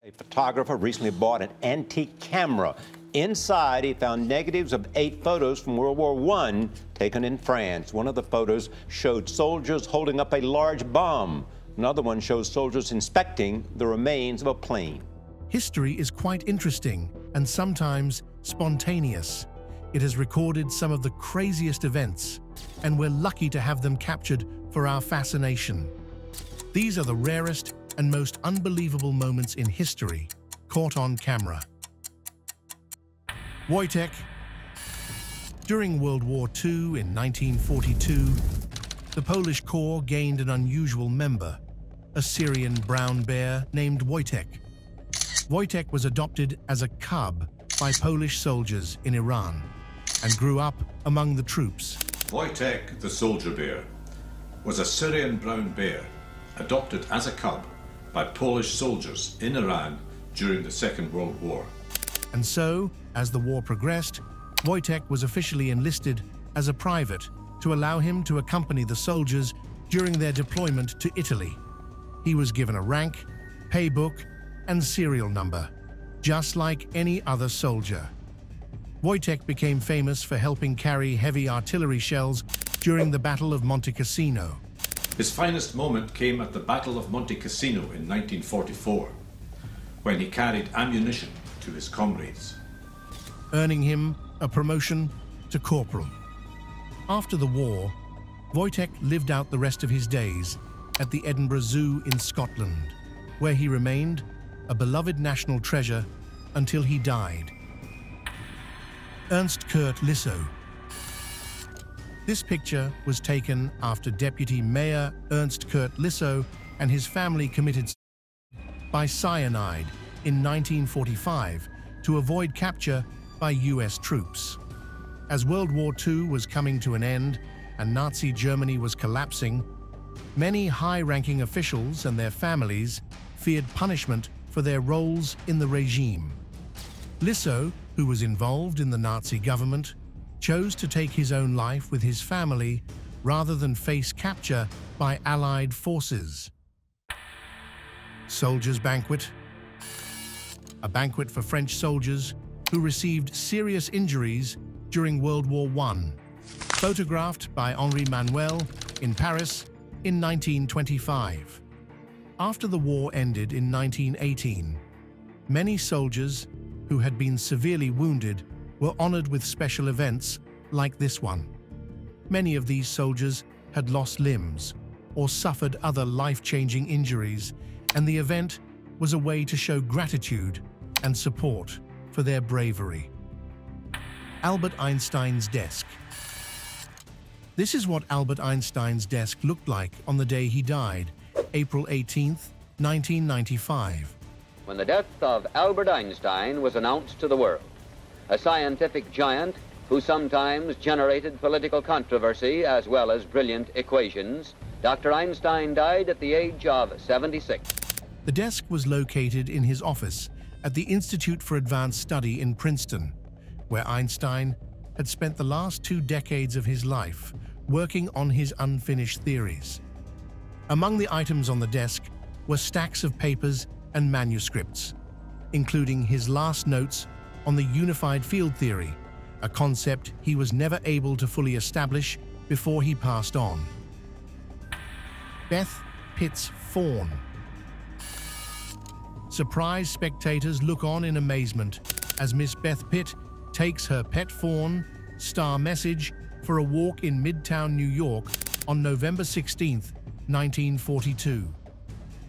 A photographer recently bought an antique camera. Inside, he found negatives of 8 photos from World War I taken in France. One of the photos showed soldiers holding up a large bomb. Another one shows soldiers inspecting the remains of a plane. History is quite interesting and sometimes spontaneous. It has recorded some of the craziest events, and we're lucky to have them captured for our fascination. These are the rarest and most unbelievable moments in history, caught on camera. Wojtek. During World War II in 1942, the Polish Corps gained an unusual member, a Syrian brown bear named Wojtek. Wojtek was adopted as a cub by Polish soldiers in Iran and grew up among the troops. Wojtek, the soldier bear, was a Syrian brown bear adopted as a cub by Polish soldiers in Iran during the Second World War. And so, as the war progressed, Wojtek was officially enlisted as a private to allow him to accompany the soldiers during their deployment to Italy. He was given a rank, paybook, and serial number, just like any other soldier. Wojtek became famous for helping carry heavy artillery shells during the Battle of Monte Cassino. His finest moment came at the Battle of Monte Cassino in 1944, when he carried ammunition to his comrades, earning him a promotion to corporal. After the war, Wojtek lived out the rest of his days at the Edinburgh Zoo in Scotland, where he remained a beloved national treasure until he died. Ernst CT Lisso. This picture was taken after Deputy Mayor Ernst CT Lisso and his family committed by cyanide in 1945 to avoid capture by US troops. As World War II was coming to an end and Nazi Germany was collapsing, many high-ranking officials and their families feared punishment for their roles in the regime. Lisso, who was involved in the Nazi government, chose to take his own life with his family rather than face capture by Allied forces. Soldiers' Banquet. A banquet for French soldiers who received serious injuries during World War I, photographed by Henri Manuel in Paris in 1925. After the war ended in 1918, many soldiers who had been severely wounded were honored with special events like this one. Many of these soldiers had lost limbs or suffered other life-changing injuries, and the event was a way to show gratitude and support for their bravery. Albert Einstein's desk. This is what Albert Einstein's desk looked like on the day he died, April 18, 1995. When the death of Albert Einstein was announced to the world, a scientific giant who sometimes generated political controversy as well as brilliant equations, Dr. Einstein died at the age of 76. The desk was located in his office at the Institute for Advanced Study in Princeton, where Einstein had spent the last 2 decades of his life working on his unfinished theories. Among the items on the desk were stacks of papers and manuscripts, including his last notes on the unified field theory, a concept he was never able to fully establish before he passed on. Beth Pit's fawn. Surprised spectators look on in amazement as Miss Beth Pit takes her pet fawn, Star Message, for a walk in Midtown New York on November 16, 1942.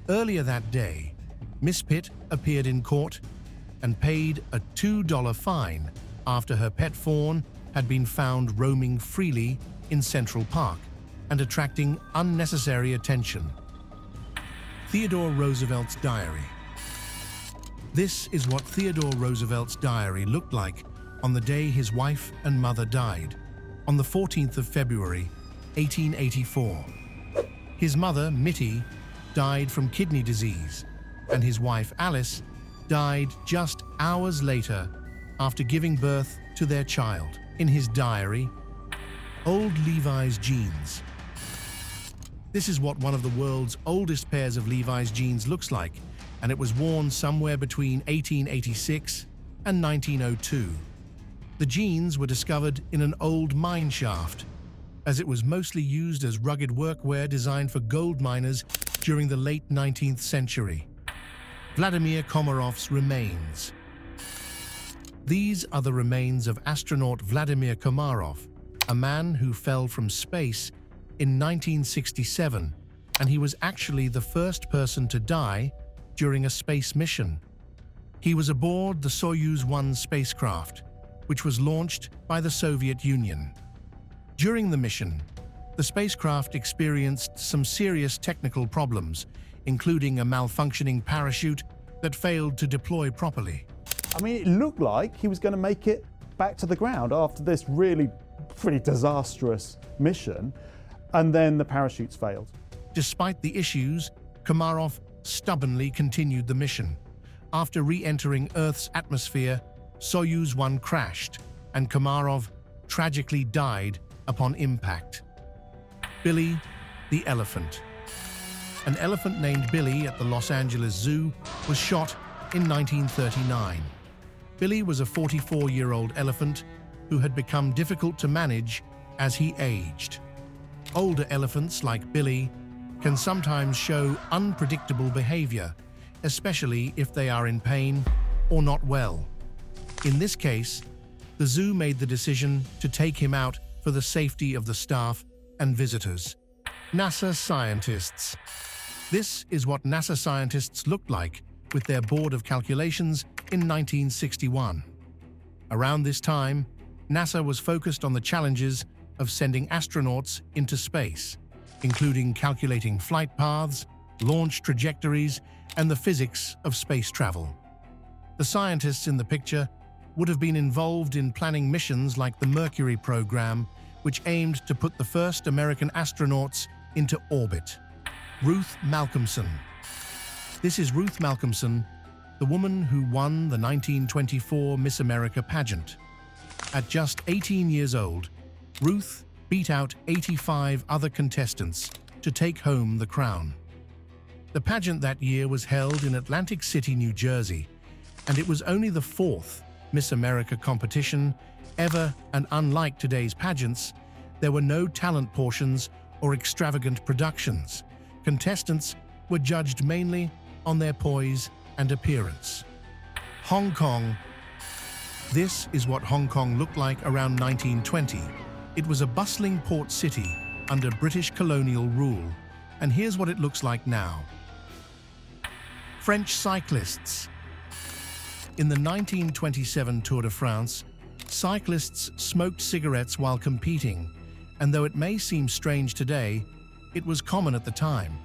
Earlier that day, Miss Pit appeared in court and paid a $2 fine after her pet fawn had been found roaming freely in Central Park and attracting unnecessary attention. Theodore Roosevelt's diary. This is what Theodore Roosevelt's diary looked like on the day his wife and mother died, on the 14th of February, 1884. His mother, Mittie, died from kidney disease, and his wife, Alice, died just hours later after giving birth to their child. In his diary, old Levi's jeans. This is what one of the world's oldest pairs of Levi's jeans looks like, and it was worn somewhere between 1886 and 1902. The jeans were discovered in an old mine shaft, as it was mostly used as rugged workwear designed for gold miners during the late 19th century. Vladimir Komarov's remains. These are the remains of astronaut Vladimir Komarov, a man who fell from space in 1967, and he was actually the first person to die during a space mission. He was aboard the Soyuz 1 spacecraft, which was launched by the Soviet Union. During the mission, the spacecraft experienced some serious technical problems, including a malfunctioning parachute that failed to deploy properly. I mean, it looked like he was going to make it back to the ground after this really pretty disastrous mission, and then the parachutes failed. Despite the issues, Komarov stubbornly continued the mission. After re-entering Earth's atmosphere, Soyuz 1 crashed, and Komarov tragically died upon impact. Billy the elephant. An elephant named Billy at the Los Angeles Zoo was shot in 1939. Billy was a 44-year-old elephant who had become difficult to manage as he aged. Older elephants like Billy can sometimes show unpredictable behavior, especially if they are in pain or not well. In this case, the zoo made the decision to take him out for the safety of the staff and visitors. NASA scientists. This is what NASA scientists looked like with their board of calculations in 1961. Around this time, NASA was focused on the challenges of sending astronauts into space, including calculating flight paths, launch trajectories, and the physics of space travel. The scientists in the picture would have been involved in planning missions like the Mercury program, which aimed to put the first American astronauts into orbit. Ruth Malcomson. This is Ruth Malcomson, the woman who won the 1924 Miss America pageant. At just 18 years old, Ruth beat out 85 other contestants to take home the crown. The pageant that year was held in Atlantic City, New Jersey, and it was only the fourth Miss America competition ever, and unlike today's pageants, there were no talent portions or extravagant productions. Contestants were judged mainly on their poise and appearance. Hong Kong. This is what Hong Kong looked like around 1920. It was a bustling port city under British colonial rule, and here's what it looks like now. French cyclists. In the 1927 Tour de France, cyclists smoked cigarettes while competing, and though it may seem strange today, it was common at the time.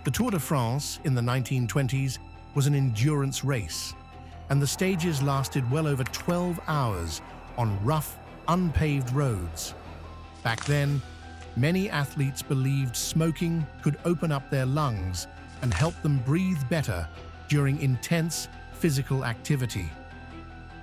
The Tour de France in the 1920s was an endurance race, and the stages lasted well over 12 hours on rough, unpaved roads. Back then, many athletes believed smoking could open up their lungs and help them breathe better during intense physical activity.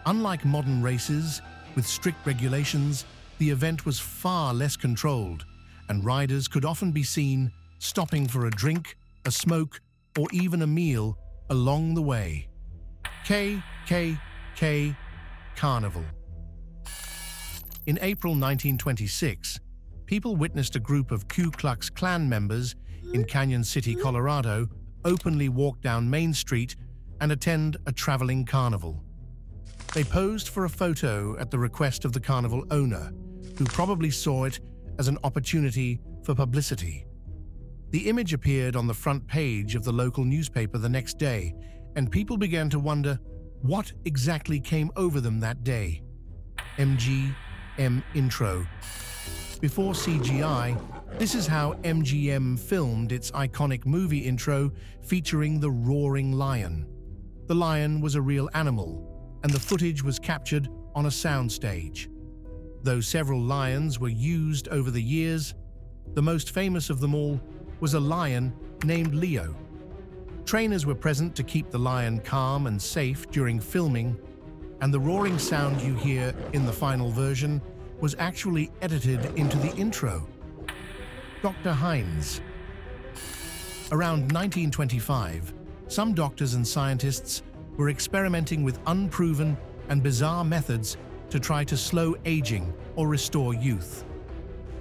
Unlike modern races with strict regulations, the event was far less controlled, and riders could often be seen stopping for a drink, a smoke, or even a meal along the way. KKK Carnival. In April 1926, people witnessed a group of Ku Klux Klan members in Canyon City, Colorado, openly walk down Main Street and attend a traveling carnival. They posed for a photo at the request of the carnival owner, who probably saw it as an opportunity for publicity. The image appeared on the front page of the local newspaper the next day, and people began to wonder what exactly came over them that day. MGM Intro. Before CGI, this is how MGM filmed its iconic movie intro featuring the roaring lion. The lion was a real animal, and the footage was captured on a soundstage. Though several lions were used over the years, the most famous of them all was a lion named Leo. Trainers were present to keep the lion calm and safe during filming, and the roaring sound you hear in the final version was actually edited into the intro. Dr. Heinz. Around 1925, some doctors and scientists were experimenting with unproven and bizarre methods to try to slow aging or restore youth.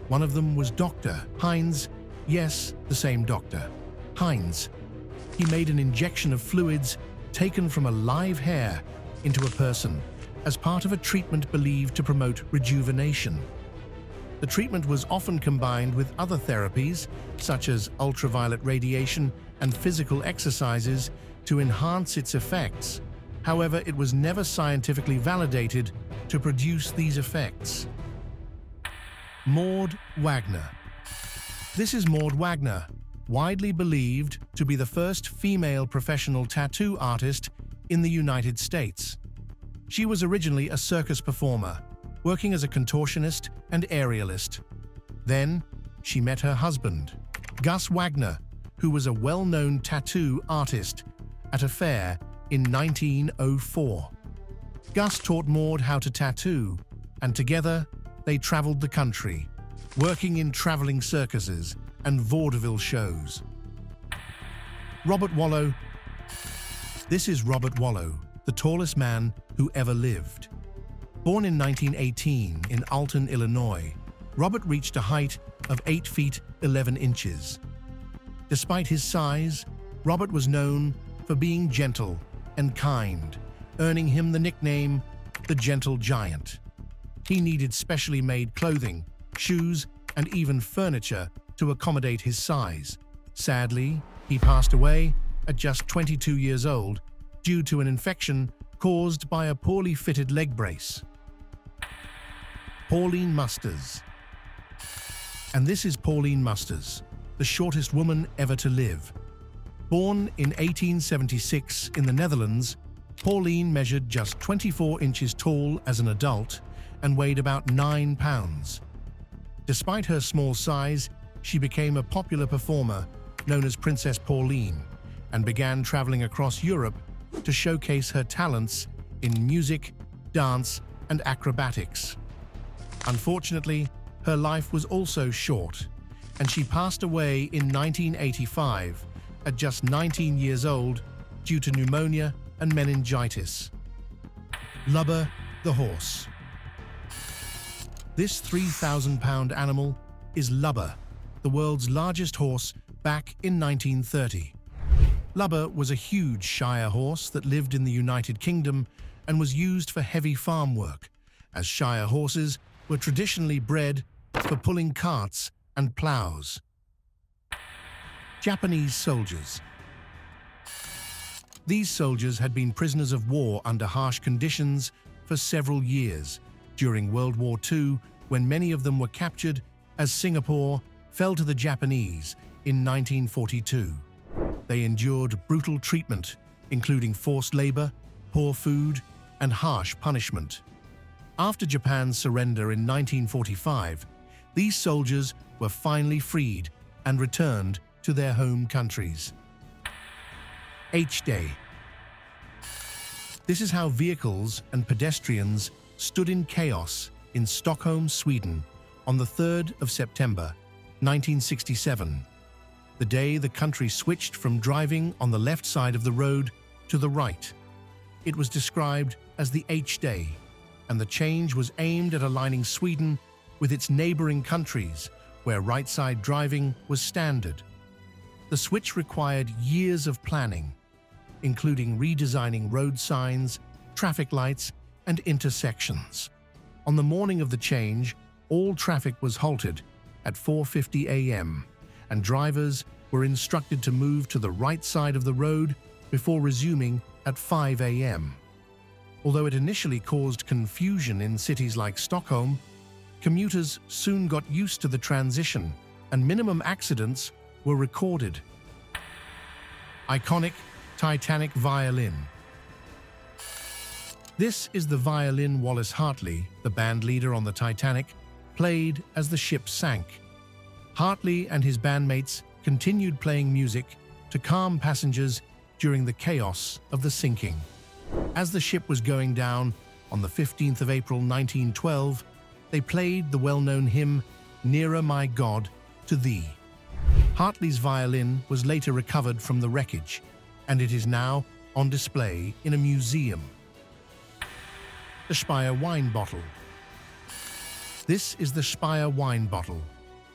One of them was Dr. Heinz, yes, the same doctor, Heinz. He made an injection of fluids taken from a live hair into a person as part of a treatment believed to promote rejuvenation. The treatment was often combined with other therapies, such as ultraviolet radiation and physical exercises, to enhance its effects. However, it was never scientifically validated to produce these effects. Maud Wagner. This is Maud Wagner, widely believed to be the first female professional tattoo artist in the United States. She was originally a circus performer, working as a contortionist and aerialist. Then, she met her husband, Gus Wagner, who was a well-known tattoo artist, at a fair in 1904. Gus taught Maud how to tattoo, and together they traveled the country, working in traveling circuses and vaudeville shows. Robert Wallow. This is Robert Wallow, the tallest man who ever lived. Born in 1918 in Alton, Illinois, Robert reached a height of 8 feet 11 inches. Despite his size, Robert was known for being gentle and kind, earning him the nickname the Gentle Giant. He needed specially made clothing, shoes, and even furniture to accommodate his size. Sadly, he passed away at just 22 years old due to an infection caused by a poorly fitted leg brace. Pauline Musters. And this is Pauline Musters, the shortest woman ever to live. Born in 1876 in the Netherlands, Pauline measured just 24 inches tall as an adult and weighed about 9 pounds. Despite her small size, she became a popular performer known as Princess Pauline and began traveling across Europe to showcase her talents in music, dance, and acrobatics. Unfortunately, her life was also short, and she passed away in 1985 at just 19 years old due to pneumonia and meningitis. LBer the Horse. This 3,000-pound animal is LBer, the world's largest horse, back in 1930. LBer was a huge Shire horse that lived in the United Kingdom and was used for heavy farm work, as Shire horses were traditionally bred for pulling carts and plows. Japanese soldiers. These soldiers had been prisoners of war under harsh conditions for several years during World War II, when many of them were captured as Singapore fell to the Japanese in 1942. They endured brutal treatment, including forced labor, poor food, and harsh punishment. After Japan's surrender in 1945, these soldiers were finally freed and returned to their home countries. H-Day. This is how vehicles and pedestrians stood in chaos in Stockholm, Sweden, on the 3rd of September, 1967, the day the country switched from driving on the left side of the road to the right. It was described as the H-Day, and the change was aimed at aligning Sweden with its neighboring countries, where right-side driving was standard. The switch required years of planning, including redesigning road signs, traffic lights, and intersections. On the morning of the change, all traffic was halted at 4:50 a.m., and drivers were instructed to move to the right side of the road before resuming at 5 a.m. Although it initially caused confusion in cities like Stockholm, commuters soon got used to the transition, and minimum accidents were recorded. Iconic Titanic Violin. This is the violin Wallace Hartley, the band leader on the Titanic, played as the ship sank. Hartley and his bandmates continued playing music to calm passengers during the chaos of the sinking. As the ship was going down on the 15th of April 1912, they played the well-known hymn, "Nearer My God to Thee." Hartley's violin was later recovered from the wreckage, and it is now on display in a museum. The Speyer wine bottle. This is the Speyer wine bottle,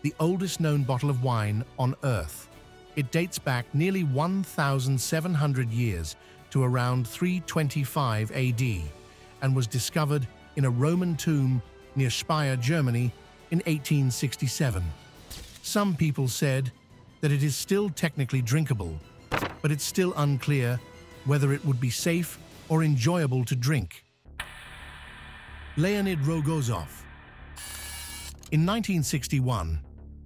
the oldest known bottle of wine on Earth. It dates back nearly 1,700 years to around 325 AD and was discovered in a Roman tomb near Speyer, Germany in 1867. Some people said that it is still technically drinkable, but it's still unclear whether it would be safe or enjoyable to drink. Leonid Rozoff. In 1961,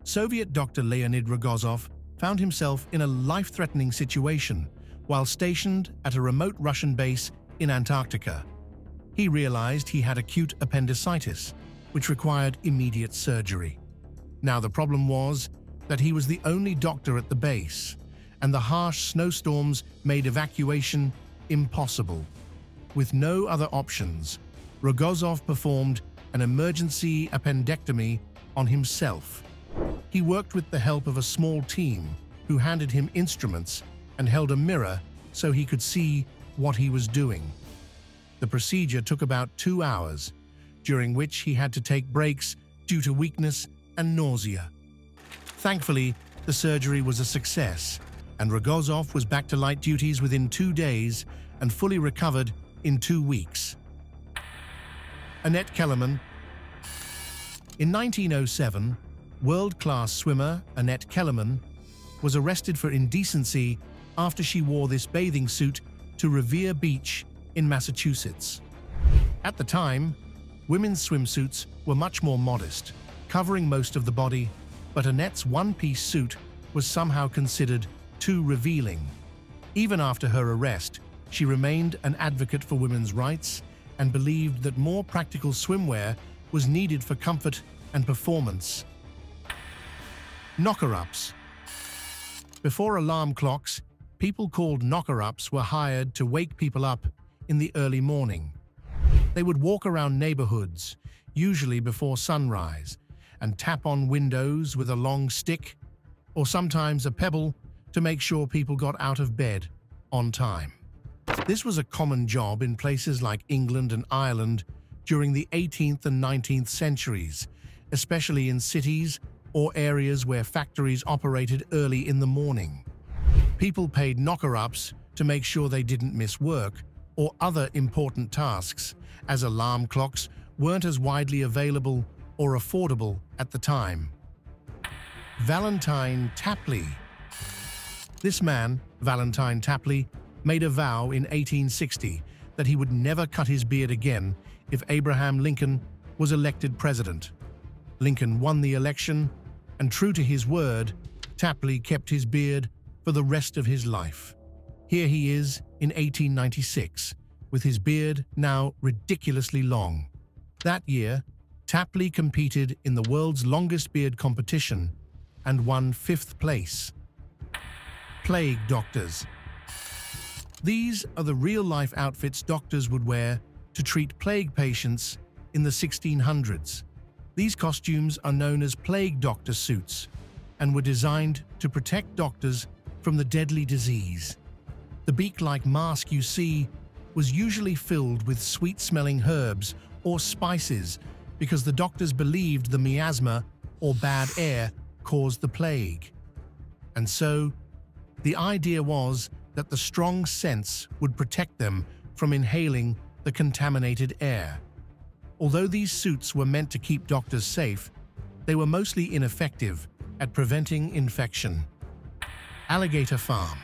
Soviet doctor Leonid Rozoff found himself in a life-threatening situation while stationed at a remote Russian base in Antarctica. He realized he had acute appendicitis, which required immediate surgery. Now the problem was that he was the only doctor at the base, and the harsh snowstorms made evacuation impossible. With no other options, Rozoff performed an emergency appendectomy on himself. He worked with the help of a small team who handed him instruments and held a mirror so he could see what he was doing. The procedure took about 2 hours, during which he had to take breaks due to weakness and nausea. Thankfully, the surgery was a success, and Rozoff was back to light duties within 2 days and fully recovered in 2 weeks. Annette Kellerman. In 1907, world-class swimmer Annette Kellerman was arrested for indecency after she wore this bathing suit to Revere Beach in Massachusetts. At the time, women's swimsuits were much more modest, covering most of the body, but Annette's one-piece suit was somehow considered too revealing. Even after her arrest, she remained an advocate for women's rights and believed that more practical swimwear was needed for comfort and performance. Knocker-ups. Before alarm clocks, people called knocker-ups were hired to wake people up in the early morning. They would walk around neighborhoods, usually before sunrise, and tap on windows with a long stick or sometimes a pebble to make sure people got out of bed on time. This was a common job in places like England and Ireland during the 18th and 19th centuries, especially in cities or areas where factories operated early in the morning. People paid knocker-ups to make sure they didn't miss work or other important tasks, as alarm clocks weren't as widely available or affordable at the time. Valentine Tapley. This man, Valentine Tapley, made a vow in 1860 that he would never cut his beard again if Abraham Lincoln was elected president. Lincoln won the election, and true to his word, Tapley kept his beard for the rest of his life. Here he is in 1896, with his beard now ridiculously long. That year, Tapley competed in the world's longest beard competition and won 5th place. Plague doctors. These are the real-life outfits doctors would wear to treat plague patients in the 1600s. These costumes are known as plague doctor suits and were designed to protect doctors from the deadly disease. The beak-like mask you see was usually filled with sweet-smelling herbs or spices because the doctors believed the miasma or bad air caused the plague. And so, the idea was that the strong scents would protect them from inhaling the contaminated air. Although these suits were meant to keep doctors safe, they were mostly ineffective at preventing infection. Alligator Farm.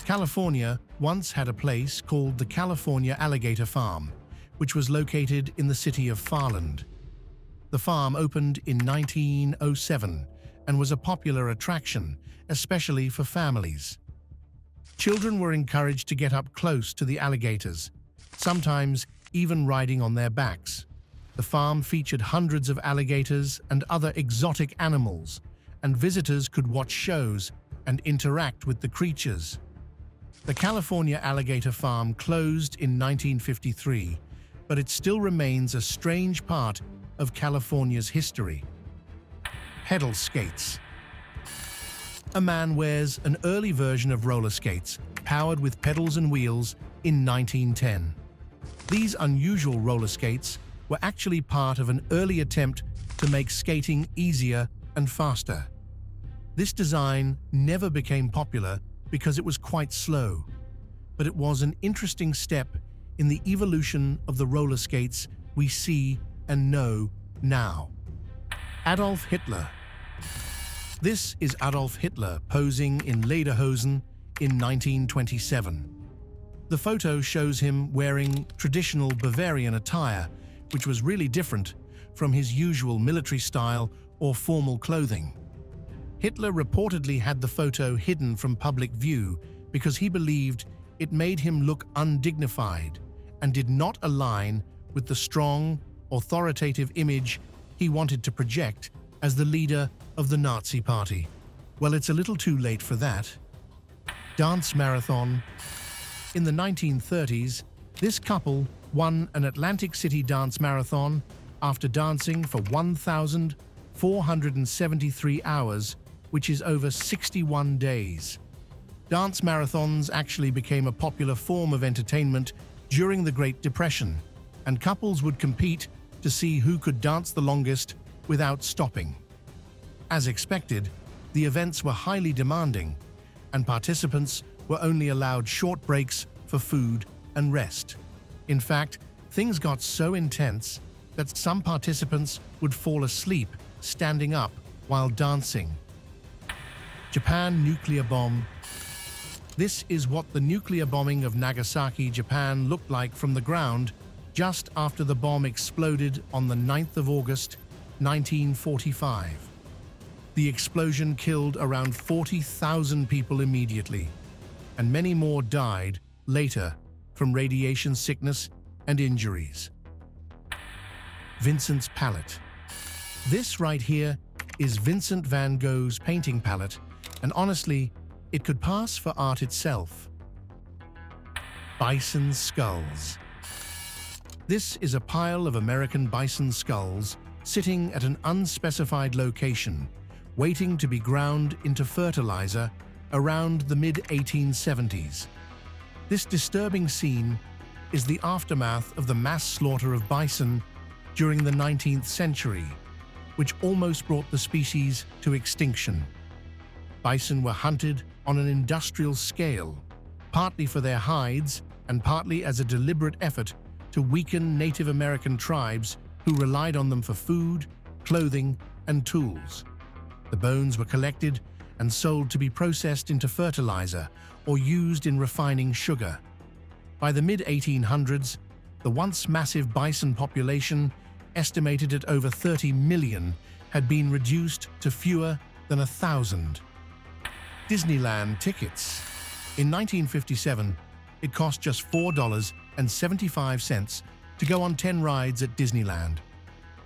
California once had a place called the California Alligator Farm, which was located in the city of Farland. The farm opened in 1907 and was a popular attraction, especially for families. Children were encouraged to get up close to the alligators, sometimes even riding on their backs. The farm featured hundreds of alligators and other exotic animals, and visitors could watch shows and interact with the creatures. The California Alligator Farm closed in 1953, but it still remains a strange part of California's history. Pedal skates. a man wears an early version of roller skates, powered with pedals and wheels, in 1910. These unusual roller skates were actually part of an early attempt to make skating easier and faster. This design never became popular because it was quite slow, but it was an interesting step in the evolution of the roller skates we see and know now. Adolf Hitler. This is Adolf Hitler posing in lederhosen in 1927. The photo shows him wearing traditional Bavarian attire, which was really different from his usual military style or formal clothing. Hitler reportedly had the photo hidden from public view because he believed it made him look undignified and did not align with the strong, authoritative image he wanted to project as the leader of the Nazi Party. Well, it's a little too late for that. Dance marathon. In the 1930s, this couple won an Atlantic City dance marathon after dancing for 1,473 hours, which is over 61 days. Dance marathons actually became a popular form of entertainment during the Great Depression, and couples would compete to see who could dance the longest without stopping. As expected, the events were highly demanding, and participants were only allowed short breaks for food and rest. In fact, things got so intense that some participants would fall asleep standing up while dancing. Japan nuclear bomb. This is what the nuclear bombing of Nagasaki, Japan looked like from the ground just after the bomb exploded on the 9th of August, 1945. The explosion killed around 40,000 people immediately, and many more died later from radiation sickness and injuries. Vincent's palette. This right here is Vincent van Gogh's painting palette, and honestly, it could pass for art itself. Bison Skulls. This is a pile of American bison skulls sitting at an unspecified location, waiting to be ground into fertilizer around the mid-1870s. This disturbing scene is the aftermath of the mass slaughter of bison during the 19th century, which almost brought the species to extinction. Bison were hunted on an industrial scale, partly for their hides and partly as a deliberate effort to weaken Native American tribes who relied on them for food, clothing, and tools. The bones were collected and sold to be processed into fertilizer or used in refining sugar. By the mid-1800s, the once massive bison population, estimated at over 30 million, had been reduced to fewer than 1,000. Disneyland tickets. In 1957, it cost just $4.75 to go on 10 rides at Disneyland.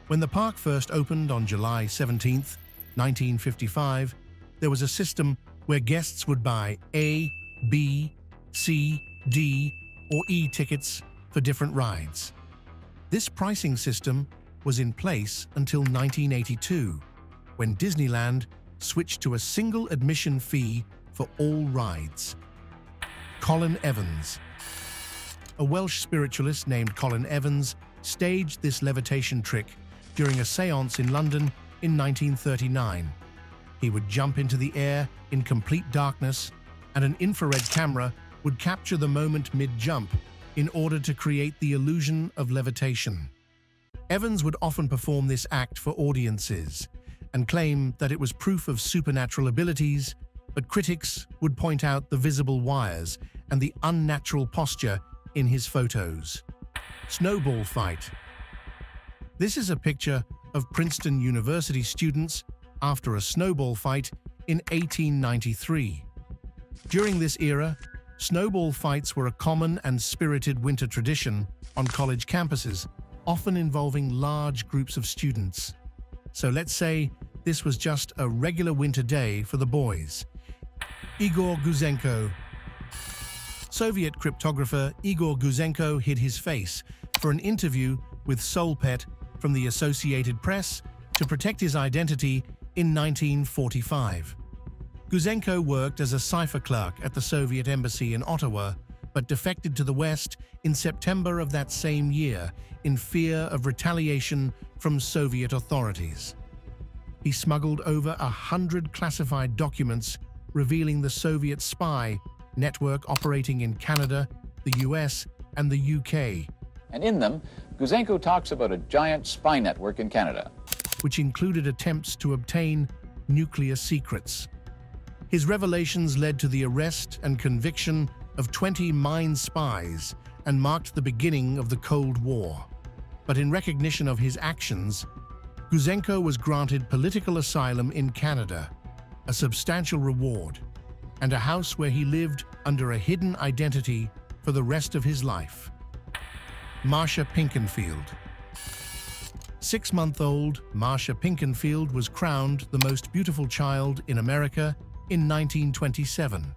When the park first opened on July 17, 1955, there was a system where guests would buy A, B, C, D, or E tickets for different rides. This pricing system was in place until 1982, when Disneyland switched to a single admission fee for all rides. Colin Evans. A Welsh spiritualist named Colin Evans staged this levitation trick during a séance in London in 1939. He would jump into the air in complete darkness, and an infrared camera would capture the moment mid-jump in order to create the illusion of levitation. Evans would often perform this act for audiences and claim that it was proof of supernatural abilities, but critics would point out the visible wires and the unnatural posture in his photos. Snowball fight. This is a picture of Princeton University students after a snowball fight in 1893. During this era, snowball fights were a common and spirited winter tradition on college campuses, often involving large groups of students. So let's say this was just a regular winter day for the boys. Igor Guzenko. Soviet cryptographer Igor Guzenko hid his face for an interview with Soulpet from the Associated Press to protect his identity in 1945. Guzenko worked as a cipher clerk at the Soviet embassy in Ottawa, but defected to the West in September of that same year in fear of retaliation from Soviet authorities. He smuggled over 100 classified documents revealing the Soviet spy network operating in Canada, the US, and the UK. And in them, Guzenko talks about a giant spy network in Canada, which included attempts to obtain nuclear secrets. His revelations led to the arrest and conviction of 20 mine spies and marked the beginning of the Cold War. But in recognition of his actions, Guzenko was granted political asylum in Canada, a substantial reward, and a house where he lived under a hidden identity for the rest of his life. Marcia Pinkenfield. 6-month-old Marcia Pinkenfield was crowned the most beautiful child in America in 1927.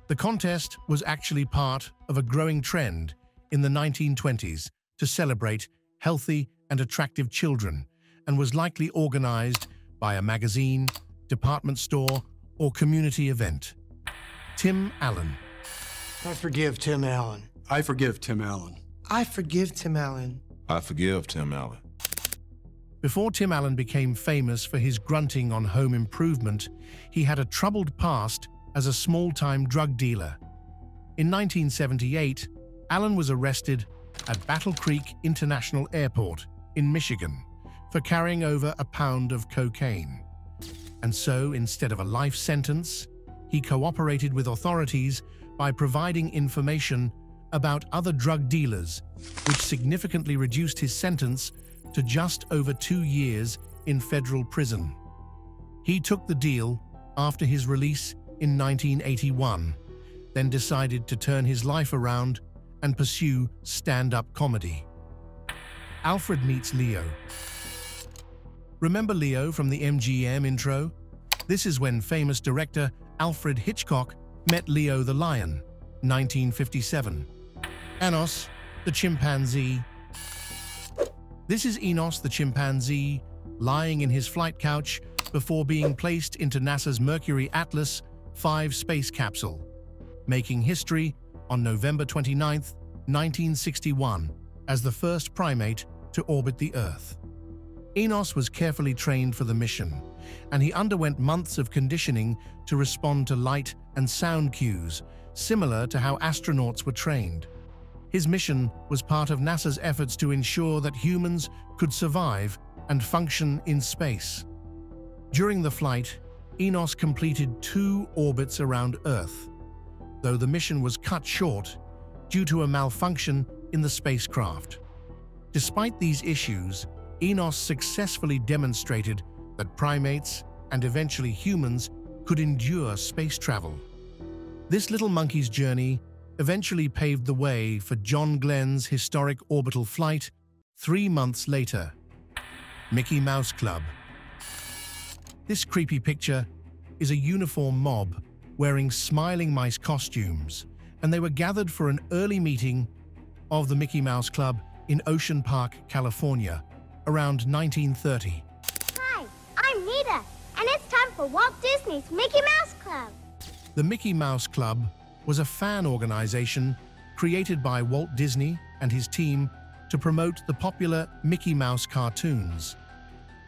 The contest was actually part of a growing trend in the 1920s to celebrate healthy and attractive children, and was likely organized by a magazine, department store, or community event. Tim Allen. I forgive Tim Allen. I forgive Tim Allen. I forgive Tim Allen. I forgive Tim Allen. Before Tim Allen became famous for his grunting on home improvement, he had a troubled past as a small-time drug dealer. In 1978, Allen was arrested at Battle Creek International Airport in Michigan for carrying over a pound of cocaine. And so, instead of a life sentence, he cooperated with authorities by providing information about other drug dealers, which significantly reduced his sentence to just over 2 years in federal prison. He took the deal after his release in 1981, then decided to turn his life around and pursue stand-up comedy. Alfred meets Leo. Remember Leo from the MGM Intro? This is when famous director Alfred Hitchcock met Leo the lion, 1957. Enos, the chimpanzee. This is Enos the chimpanzee, lying in his flight couch before being placed into NASA's Mercury Atlas V space capsule, making history on November 29, 1961, as the first primate to orbit the Earth. Enos was carefully trained for the mission, and he underwent months of conditioning to respond to light and sound cues, similar to how astronauts were trained. His mission was part of NASA's efforts to ensure that humans could survive and function in space. During the flight, Enos completed 2 orbits around Earth, though the mission was cut short due to a malfunction in the spacecraft. Despite these issues, Enos successfully demonstrated that primates and eventually humans could endure space travel. This little monkey's journey eventually paved the way for John Glenn's historic orbital flight 3 months later. Mickey Mouse Club. This creepy picture is a uniform mob wearing smiling mice costumes, and they were gathered for an early meeting of the Mickey Mouse Club in Ocean Park, California, around 1930. Hi, I'm Nita, and it's time for Walt Disney's Mickey Mouse Club. The Mickey Mouse Club was a fan organization created by Walt Disney and his team to promote the popular Mickey Mouse cartoons.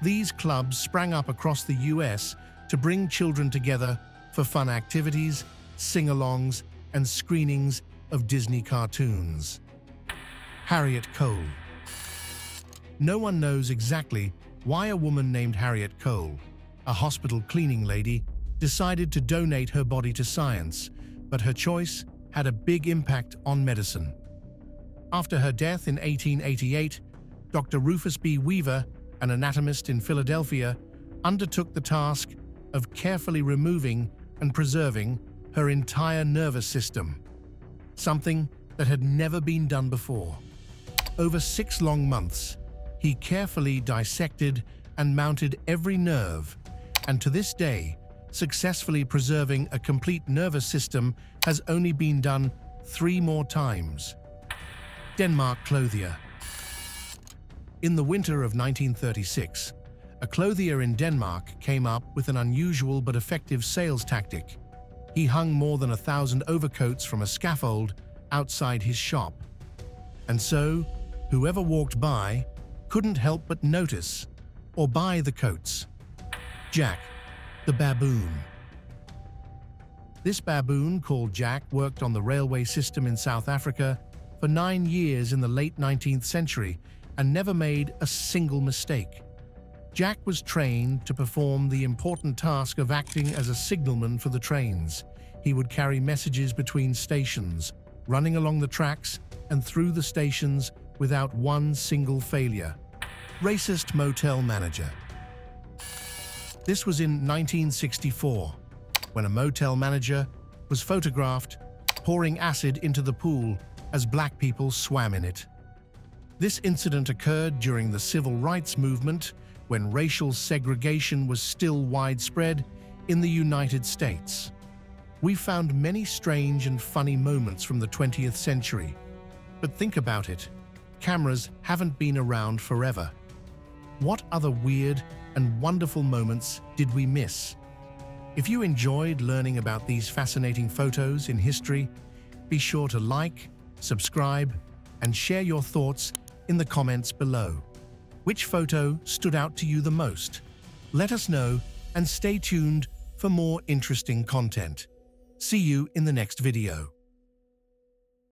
These clubs sprang up across the US to bring children together for fun activities, sing-alongs, and screenings of Disney cartoons. Harriet Cole. No one knows exactly why a woman named Harriet Cole, a hospital cleaning lady, decided to donate her body to science, but her choice had a big impact on medicine. After her death in 1888, Dr. Rufus B. Weaver, an anatomist in Philadelphia, undertook the task of carefully removing and preserving her entire nervous system, something that had never been done before. Over 6 long months, he carefully dissected and mounted every nerve, and to this day, successfully preserving a complete nervous system has only been done 3 more times. Denmark Clothier. In the winter of 1936, a clothier in Denmark came up with an unusual but effective sales tactic. He hung more than 1,000 overcoats from a scaffold outside his shop. And so, whoever walked by couldn't help but notice or buy the coats. Jack, the baboon. This baboon, called Jack, worked on the railway system in South Africa for 9 years in the late 19th century and never made a single mistake. Jack was trained to perform the important task of acting as a signalman for the trains. He would carry messages between stations, running along the tracks and through the stations without one single failure. Racist motel manager. This was in 1964, when a motel manager was photographed pouring acid into the pool as black people swam in it. This incident occurred during the civil rights movement, when racial segregation was still widespread in the United States. We found many strange and funny moments from the 20th century. But think about it, cameras haven't been around forever. What other weird and wonderful moments did we miss? If you enjoyed learning about these fascinating photos in history, be sure to like, subscribe, and share your thoughts in the comments below. Which photo stood out to you the most? Let us know and stay tuned for more interesting content. See you in the next video.